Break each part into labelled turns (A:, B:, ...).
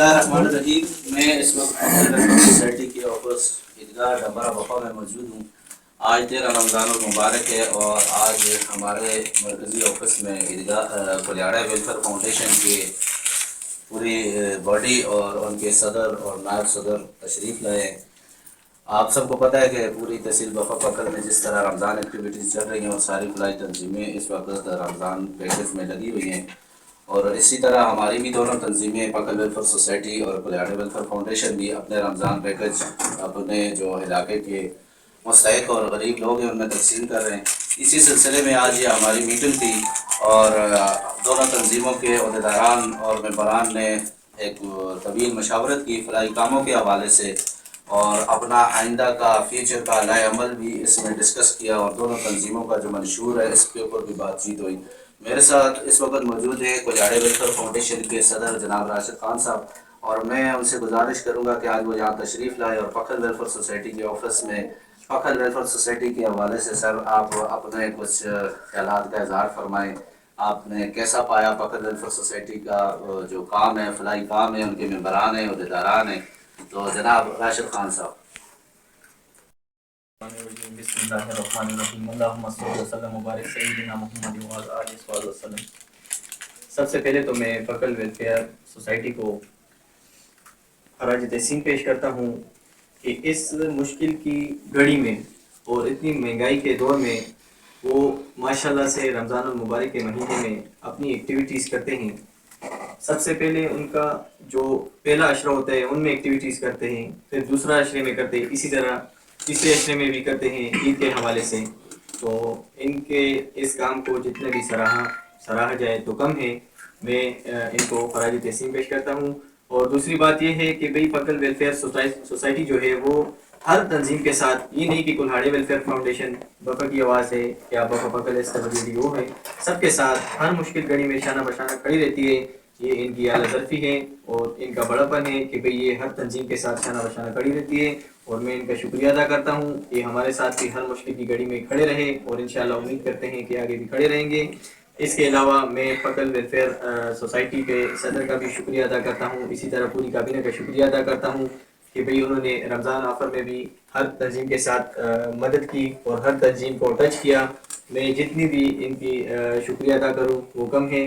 A: बिस्मिल्लाहिर्रहमानिर्रहीम। मैं इस वक्त वेलफेयर सोसाइटी के ऑफिस ईदगाह डबरा वफा में मौजूद हूँ। आज 13 रमज़ान मुबारक है और आज हमारे मरकज़ी ऑफिस में ईदगाह कुलियाड़ा वेलफेयर फाउंडेशन के पूरी बॉडी और उनके सदर और नायब सदर तशरीफ़ लाए हैं। आप सबको पता है कि पूरी तहसील बफा पकड़ में जिस तरह रमज़ान एक्टिविटीज़ चल रही हैं और सारी फलाई तंजीमें इस वक्त रमज़ान पैकेज में लगी हुई हैं, और इसी तरह हमारी भी दोनों तंजीमें पकड़ वेलफेयर सोसाइटी और कुलियाड़ा वेलफेयर फाउंडेशन भी अपने रमज़ान पैकेज अपने जो इलाके के मुस्तहिक और गरीब लोग हैं उनमें तकसीम कर रहे हैं। इसी सिलसिले में आज ये हमारी मीटिंग थी और दोनों तंजीमों के अहदेदारान और मेंबरान ने एक तवील मशावरत की फलाई कामों के हवाले से और अपना आइंदा का फ्यूचर का लाए अमल भी इसमें डिस्कस किया और दोनों तंजीमों का जो मंशूर है इसके ऊपर भी बातचीत हुई। मेरे साथ इस वक्त मौजूद है कुलियाड़ा वेलफेयर फाउंडेशन के सदर जनाब राशिद खान साहब, और मैं उनसे गुजारिश करूंगा कि आज वो यहाँ तशरीफ़ लाए और फ़खर वेलफेयर सोसाइटी के ऑफिस में फ़खर वेलफेयर सोसाइटी के हवाले से सर आप अपने कुछ ख्यालात का इज़हार फरमाएँ। आपने कैसा पाया फ़खर वेलफेयर सोसाइटी का जो काम है, फलाई काम है, उनके मेंबरान हैं, अहदेदारान हैं। तो जनाब राशिद खान साहब।
B: सबसे पहले तो मैं फ़खर वेलफेयर सोसाइटी को खराज तहसीन पेश करता हूँ कि इस मुश्किल की घड़ी में और इतनी महंगाई के दौर में वो माशाल्लाह से रमज़ान मुबारक के महीने में अपनी एक्टिविटीज़ करते हैं। सबसे पहले उनका जो पहला अशरा होता है उनमें एक्टिविटीज़ करते हैं, फिर दूसरा अशरे में करते हैं, इसी तरह तीसरे अशरे में भी करते हैं ईद के हवाले से। तो इनके इस काम को जितने भी सराहा जाए तो कम है। मैं इनको फराज तहसीन पेश करता हूँ। और दूसरी बात यह है कि भाई फ़खर वेलफेयर सोसाइटी जो है वो हर तंजीम के साथ, ये नहीं कि कुल्हाड़े वेलफेयर फाउंडेशन बफा की आवाज़ है या बफा फ़खर वो है, सबके साथ हर मुश्किल घड़ी में शाना बशाना खड़ी रहती है। ये इनकी आला ज़रफ़ी है और इनका बड़ापन है कि भाई ये हर तंजीम के साथ शाना बशाना खड़ी रहती है, और मैं इनका शुक्रिया अदा करता हूँ। ये हमारे साथ भी हर मुश्किल की घड़ी में खड़े रहे और इंशाअल्लाह उम्मीद करते हैं कि आगे भी खड़े रहेंगे। इसके अलावा मैं फ़खर वेलफेयर सोसाइटी के सदर का भी शुक्रिया अदा करता हूँ, इसी तरह पूरी काबीना का शुक्रिया अदा करता हूँ कि भाई उन्होंने रमज़ान ऑफ़र में भी हर तंजीम के साथ मदद की और हर तंजीम को टच किया। मैं जितनी भी इनकी शुक्रिया अदा करूँ वो कम है।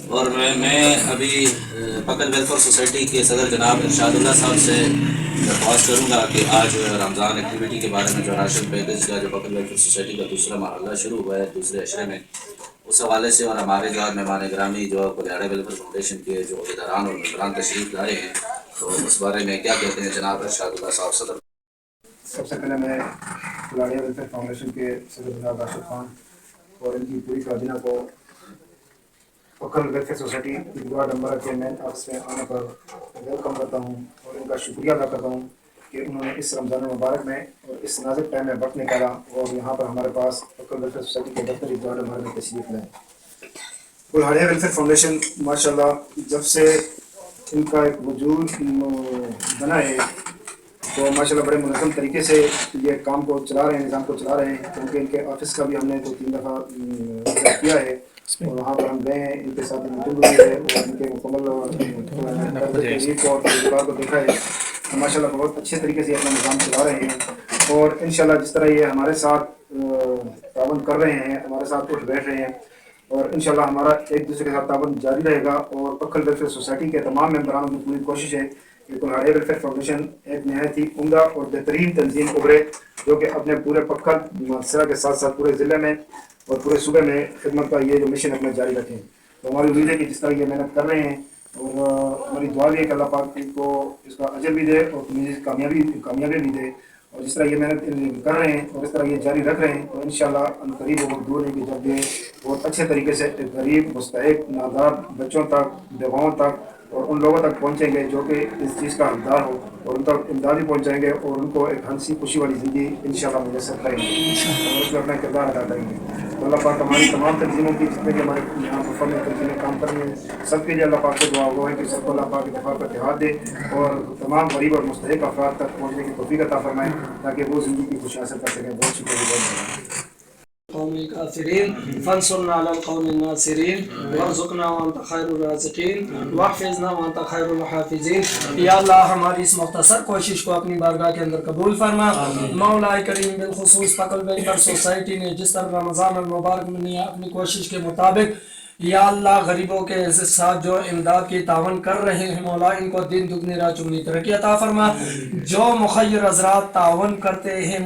A: और मैं अभी फ़खर वेलफेयर सोसाइटी के सदर जनाब इरशादुल्लाह साहब से दरख्वास्त करूँगा कि आज रमज़ान एक्टिविटी के बारे में जो राशन पैकेज का जो फ़खर वेलफेयर सोसाइटी का दूसरा मरहला शुरू हुआ है दूसरे अशरे में, उस हवाले से और हमारे जो मेहमान ग्रामी जो कुलियाड़ा वेलफेयर फाउंडेशन के जो अहदेदारान और मेंबरान तशरीफ़ लाए हैं, तो उस बारे में क्या कहते हैं जनाब इरशादुल्लाह साहब सदर।
C: सबसे पहले मैं कुलियाड़ा वेलफेयर फाउंडेशन के सदर जनाब राशिद खान और इनकी पूरी काबीना को फ़खर वेलफेयर सोसाइटी ईदगाह डबरा के मेन ऑफिस में आने पर वेलकम करता हूँ और इनका शुक्रिया अदा करता हूँ कि उन्होंने इस रमज़ान मुबारक में और इस नाजुक टाइम में वक्त निकाला और यहाँ पर हमारे पास फ़खर वेलफेयर सोसाइटी के दफ्तर ईदगाह डबरा में तशरीफ़ लाए। कुलियाड़ा वेलफेयर फाउंडेशन माशाल्लाह जब से इनका एक वजूद बना है तो माशाल्लाह बड़े मुनज़्ज़म तरीके से ये काम को चला रहे हैं, निज़ाम को चला रहे हैं, क्योंकि इनके ऑफिस का भी हमने 2-3 दफ़ा किया है और वहाँ पर हम गए हैं, इनके साथ मीटिंग हुई है और इनके मुकम्मल को देखा है। तो माशाल्लाह बहुत अच्छे तरीके से अपना निज़ाम चला रहे हैं और इंशाल्लाह जिस तरह ये हमारे साथ तावन कर रहे हैं, हमारे साथ उठ बैठ रहे हैं और इंशाल्लाह हमारा एक दूसरे के साथ तावन जारी रहेगा। और फ़खर वेलफेयर सोसाइटी के तमाम मेंबरानों की पूरी कोशिश है कि कुलियाड़ा वेलफेयर फाउंडेशन एक नहायत ही उम्दा और बेहतरीन तंजीम उभरे जो कि अपने पूरे फ़खर मसरा के साथ साथ पूरे ज़िले में और पूरे सूबे में खिदमत का ये जो मिशन अपना जारी रखें। तो हमारी उम्मीद है कि जिस तरह ये मेहनत कर रहे हैं और हमारी दुआ भी है कि अल्लाह पाक को इसका अजर भी दे और कामयाबी भी दे, और जिस तरह ये मेहनत कर रहे हैं और इस तरह ये जारी रख रहे हैं तो इंशाल्लाह करीब बहुत दूर है कि जब ये बहुत अच्छे तरीके से गरीब मुस्तहिक नादार बच्चों तक, बेवाओं तक और उन लोगों तक पहुँचेंगे जो कि इस चीज़ का हकदार हो और उन तक इमदाद भी पहुँचाएँगे और उनको एक हंसी खुशी वाली ज़िंदगी इंशाल्लाह मुयस्सर करेंगे और उसमें अपना किरदार अदा करेंगे। तो अल्लाह पाक हमारी तमाम तंजीमों की जितने भी हमारे यहाँ वफा में तंजीमें काम कर रही हैं सबके लिए अल्लाह पाक से दुआ वो है कि सबको अल्लाह पाक इत्तेफाक का इत्तेहाद दे और तमाम गरीब और मुस्तहिक अफराद तक पहुँचने की तौफीक अता फरमाएँ ताकि वो ज़िंदगी की खुशी हासिल कर सकें। बहुत शुक्रिया।
D: القوم الكافرين فانصرنا على القوم الناصرين وارزقنا وانت خير الرازقين واحفظنا وانت خير الحافظين. یا اللہ ہماری اس مختصر کوشش کو اپنی بارگاہ کے اندر قبول فرما. مولا کریم بالخصوص پکل ویلفیئر سوسائٹی نے جس طرح رمضان المبارک میں اپنی کوشش کے مطابق یا اللہ غریبوں کے ساتھ جو امداد کی تعاون کر رہے ہیں مولا ان کو دن دگنی رات چگنی ترقی عطا فرما. جو مخیر حضرات تعاون کرتے ہیں